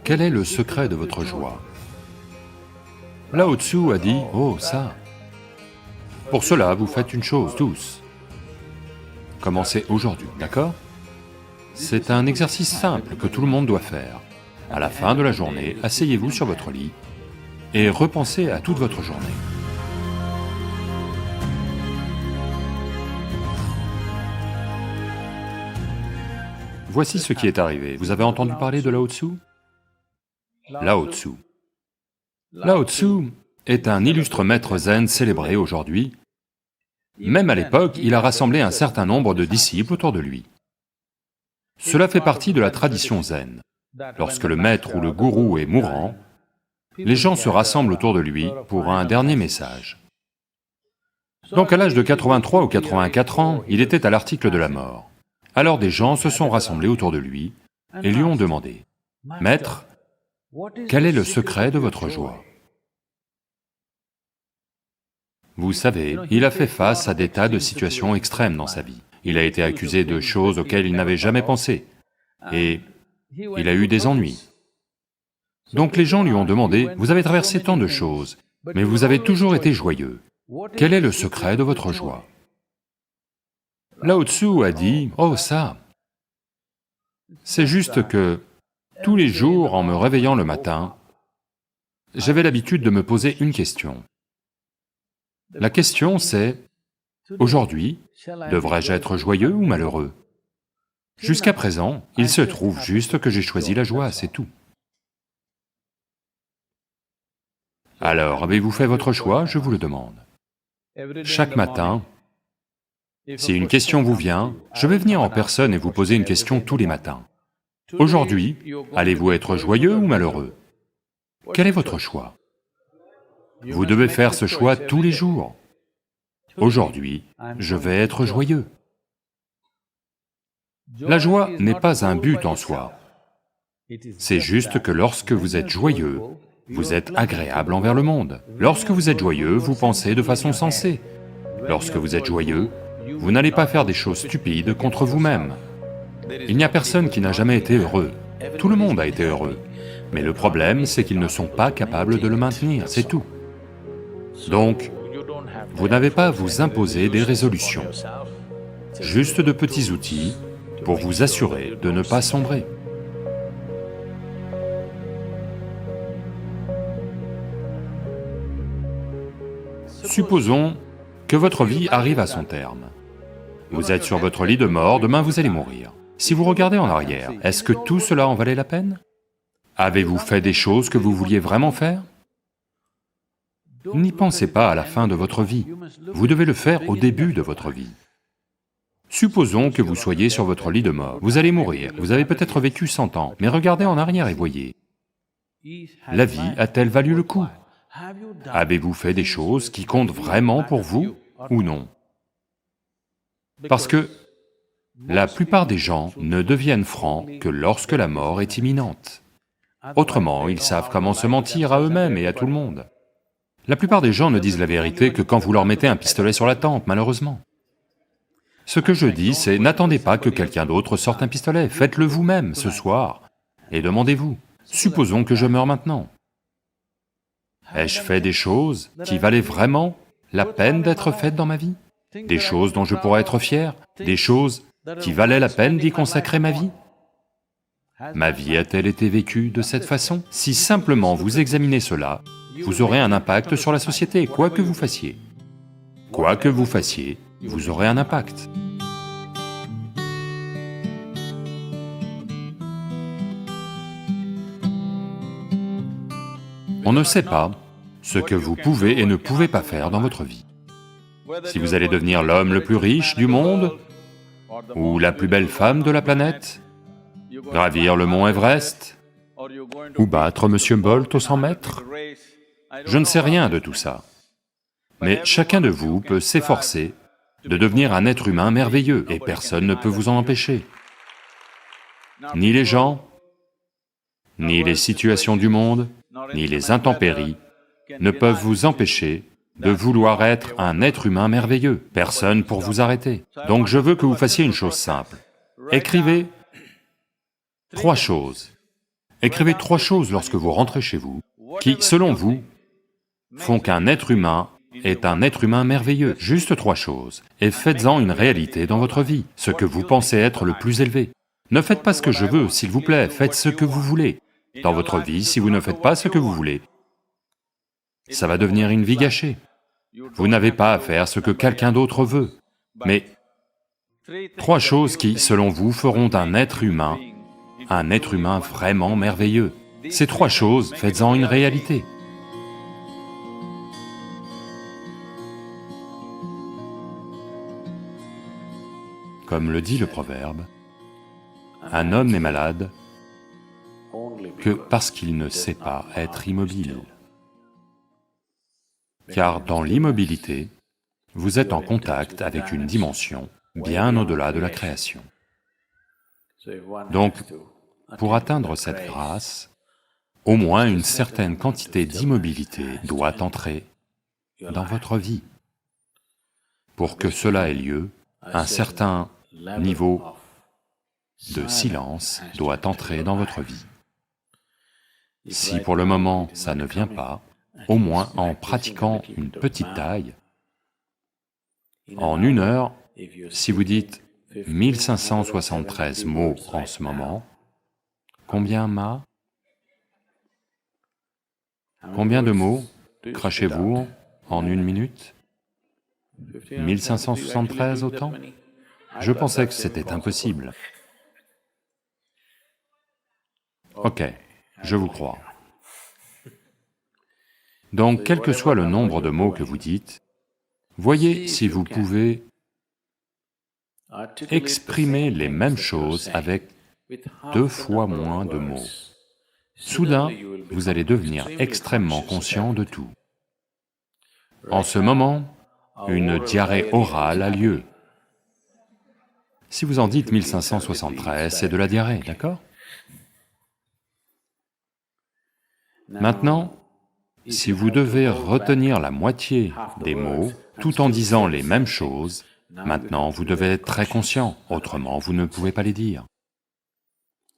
Quel est le secret de votre joie? Lao Tzu a dit, oh ça. Pour cela, vous faites une chose, tous. Commencez aujourd'hui, d'accord? C'est un exercice simple que tout le monde doit faire. À la fin de la journée, asseyez-vous sur votre lit et repensez à toute votre journée. Voici ce qui est arrivé. Vous avez entendu parler de Lao Tzu? Lao Tzu. Lao Tzu est un illustre maître zen célébré aujourd'hui. Même à l'époque, il a rassemblé un certain nombre de disciples autour de lui. Cela fait partie de la tradition zen. Lorsque le maître ou le gourou est mourant, les gens se rassemblent autour de lui pour un dernier message. Donc à l'âge de 83 ou 84 ans, il était à l'article de la mort. Alors des gens se sont rassemblés autour de lui et lui ont demandé, « Maître, quel est le secret de votre joie ?» Vous savez, il a fait face à des tas de situations extrêmes dans sa vie. Il a été accusé de choses auxquelles il n'avait jamais pensé, et il a eu des ennuis. Donc les gens lui ont demandé, « Vous avez traversé tant de choses, mais vous avez toujours été joyeux. Quel est le secret de votre joie ?» Lao Tzu a dit, « Oh ça, c'est juste que tous les jours, en me réveillant le matin, j'avais l'habitude de me poser une question. La question c'est, aujourd'hui, devrais-je être joyeux ou malheureux? Jusqu'à présent, il se trouve juste que j'ai choisi la joie, c'est tout. Alors, avez-vous fait votre choix, je vous le demande? Chaque matin, si une question vous vient, je vais venir en personne et vous poser une question tous les matins. Aujourd'hui, allez-vous être joyeux ou malheureux? Quel est votre choix? Vous devez faire ce choix tous les jours. Aujourd'hui, je vais être joyeux. La joie n'est pas un but en soi. C'est juste que lorsque vous êtes joyeux, vous êtes agréable envers le monde. Lorsque vous êtes joyeux, vous pensez de façon sensée. Lorsque vous êtes joyeux, vous n'allez pas faire des choses stupides contre vous-même. Il n'y a personne qui n'a jamais été heureux. Tout le monde a été heureux. Mais le problème, c'est qu'ils ne sont pas capables de le maintenir, c'est tout. Donc, vous n'avez pas à vous imposer des résolutions, juste de petits outils pour vous assurer de ne pas sombrer. Supposons que votre vie arrive à son terme. Vous êtes sur votre lit de mort, demain vous allez mourir. Si vous regardez en arrière, est-ce que tout cela en valait la peine? Avez-vous fait des choses que vous vouliez vraiment faire? N'y pensez pas à la fin de votre vie, vous devez le faire au début de votre vie. Supposons que vous soyez sur votre lit de mort, vous allez mourir, vous avez peut-être vécu 100 ans, mais regardez en arrière et voyez. La vie a-t-elle valu le coup? Avez-vous fait des choses qui comptent vraiment pour vous ou non? Parce que la plupart des gens ne deviennent francs que lorsque la mort est imminente. Autrement, ils savent comment se mentir à eux-mêmes et à tout le monde. La plupart des gens ne disent la vérité que quand vous leur mettez un pistolet sur la tempe, malheureusement. Ce que je dis, c'est n'attendez pas que quelqu'un d'autre sorte un pistolet, faites-le vous-même ce soir, et demandez-vous, supposons que je meurs maintenant. Ai-je fait des choses qui valaient vraiment la peine d'être faites dans ma vie? Des choses dont je pourrais être fier? Des choses qui valaient la peine d'y consacrer ma vie? Ma vie a-t-elle été vécue de cette façon? Si simplement vous examinez cela, vous aurez un impact sur la société, quoi que vous fassiez. Quoi que vous fassiez, vous aurez un impact. On ne sait pas ce que vous pouvez et ne pouvez pas faire dans votre vie. Si vous allez devenir l'homme le plus riche du monde, ou la plus belle femme de la planète, gravir le mont Everest, ou battre Monsieur Bolt aux 100 mètres, je ne sais rien de tout ça. Mais chacun de vous peut s'efforcer de devenir un être humain merveilleux, et personne ne peut vous en empêcher. Ni les gens, ni les situations du monde, ni les intempéries ne peuvent vous empêcher de vouloir être un être humain merveilleux, personne pour vous arrêter. Donc je veux que vous fassiez une chose simple. Écrivez 3 choses Écrivez 3 choses lorsque vous rentrez chez vous, qui, selon vous, font qu'un être humain est un être humain merveilleux, juste 3 choses, et faites-en une réalité dans votre vie, ce que vous pensez être le plus élevé. Ne faites pas ce que je veux, s'il vous plaît, faites ce que vous voulez. Dans votre vie, si vous ne faites pas ce que vous voulez, ça va devenir une vie gâchée. Vous n'avez pas à faire ce que quelqu'un d'autre veut, mais 3 choses qui, selon vous, feront d'un être humain un être humain vraiment merveilleux. Ces 3 choses, faites-en une réalité. Comme le dit le proverbe, un homme n'est malade que parce qu'il ne sait pas être immobile. Car dans l'immobilité, vous êtes en contact avec une dimension bien au-delà de la création. Donc, pour atteindre cette grâce, au moins une certaine quantité d'immobilité doit entrer dans votre vie. Pour que cela ait lieu, un certain niveau de silence doit entrer dans votre vie. Si pour le moment ça ne vient pas, au moins en pratiquant une petite taille, en 1 heure, si vous dites 1573 mots en ce moment, combien ma? Combien de mots crachez-vous en 1 minute? 1573 autant? Je pensais que c'était impossible. Ok, je vous crois. Donc, quel que soit le nombre de mots que vous dites, voyez si vous pouvez exprimer les mêmes choses avec 2 fois moins de mots. Soudain, vous allez devenir extrêmement conscient de tout. En ce moment, une diarrhée orale a lieu. Si vous en dites 1573, c'est de la diarrhée, d'accord? Maintenant, si vous devez retenir la moitié des mots, tout en disant les mêmes choses, maintenant vous devez être très conscient, autrement vous ne pouvez pas les dire.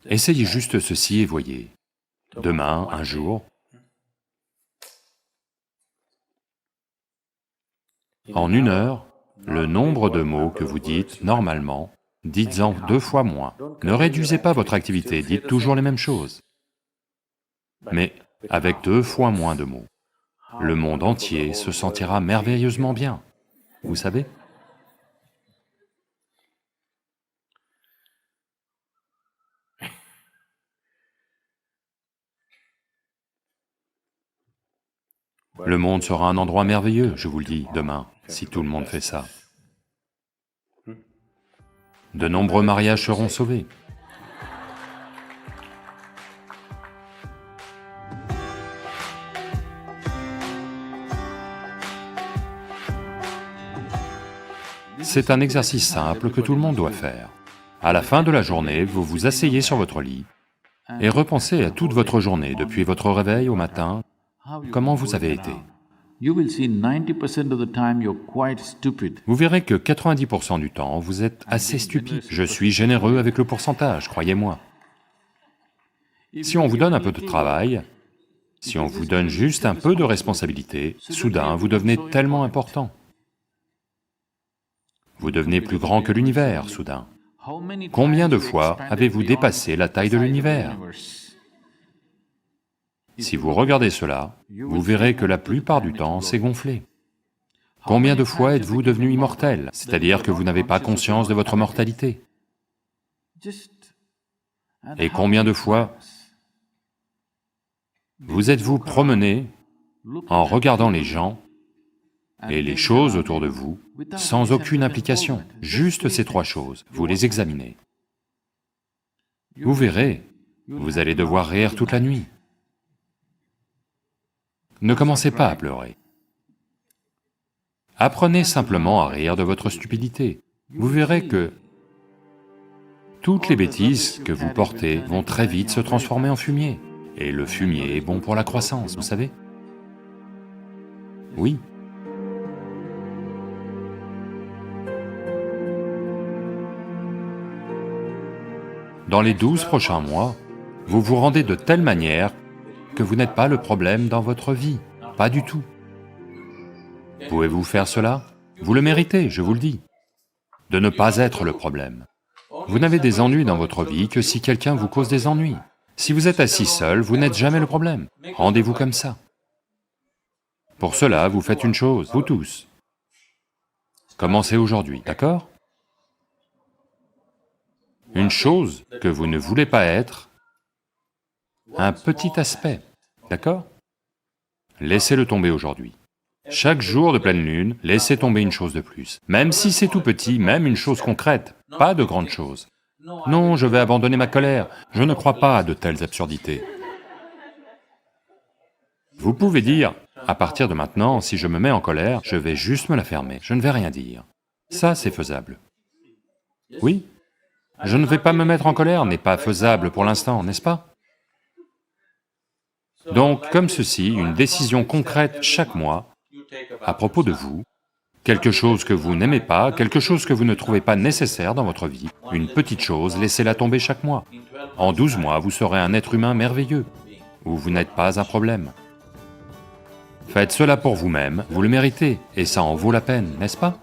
Essayez juste ceci et voyez. Demain, un jour, en 1 heure, le nombre de mots que vous dites normalement, dites-en 2 fois moins. Ne réduisez pas votre activité, dites toujours les mêmes choses, mais avec 2 fois moins de mots. Le monde entier se sentira merveilleusement bien, vous savez? Le monde sera un endroit merveilleux, je vous le dis, demain, si tout le monde fait ça. De nombreux mariages seront sauvés. C'est un exercice simple que tout le monde doit faire. À la fin de la journée, vous vous asseyez sur votre lit et repensez à toute votre journée, depuis votre réveil au matin, comment vous avez été. Vous verrez que 90% du temps, vous êtes assez stupide. Je suis généreux avec le pourcentage, croyez-moi. Si on vous donne un peu de travail, si on vous donne juste un peu de responsabilité, soudain vous devenez tellement important. Vous devenez plus grand que l'univers, soudain. Combien de fois avez-vous dépassé la taille de l'univers? Si vous regardez cela, vous verrez que la plupart du temps, c'est gonflé. Combien de fois êtes-vous devenu immortel, c'est-à-dire que vous n'avez pas conscience de votre mortalité? Et combien de fois vous êtes-vous promené en regardant les gens et les choses autour de vous, sans aucune implication, juste ces 3 choses, vous les examinez. Vous verrez, vous allez devoir rire toute la nuit. Ne commencez pas à pleurer. Apprenez simplement à rire de votre stupidité. Vous verrez que toutes les bêtises que vous portez vont très vite se transformer en fumier. Et le fumier est bon pour la croissance, vous savez? Oui. Dans les 12 prochains mois, Vous vous rendez de telle manière que vous n'êtes pas le problème dans votre vie, pas du tout. Pouvez-vous faire cela? Vous le méritez, je vous le dis, de ne pas être le problème. Vous n'avez des ennuis dans votre vie que si quelqu'un vous cause des ennuis. Si vous êtes assis seul, vous n'êtes jamais le problème. Rendez-vous comme ça. Pour cela, vous faites une chose, vous tous. Commencez aujourd'hui, d'accord? Une chose que vous ne voulez pas être, un petit aspect, d'accord? Laissez-le tomber aujourd'hui. Chaque jour de pleine lune, laissez tomber une chose de plus. Même si c'est tout petit, même une chose concrète, pas de grande chose. Non, je vais abandonner ma colère, je ne crois pas à de telles absurdités. Vous pouvez dire, à partir de maintenant, si je me mets en colère, je vais juste me la fermer, je ne vais rien dire. Ça, c'est faisable. Oui, je ne vais pas me mettre en colère n'est pas faisable pour l'instant, n'est-ce pas? Donc, comme ceci, une décision concrète chaque mois, à propos de vous, quelque chose que vous n'aimez pas, quelque chose que vous ne trouvez pas nécessaire dans votre vie, une petite chose, laissez-la tomber chaque mois. En 12 mois, vous serez un être humain merveilleux, où vous n'êtes pas un problème. Faites cela pour vous-même, vous le méritez, et ça en vaut la peine, n'est-ce pas?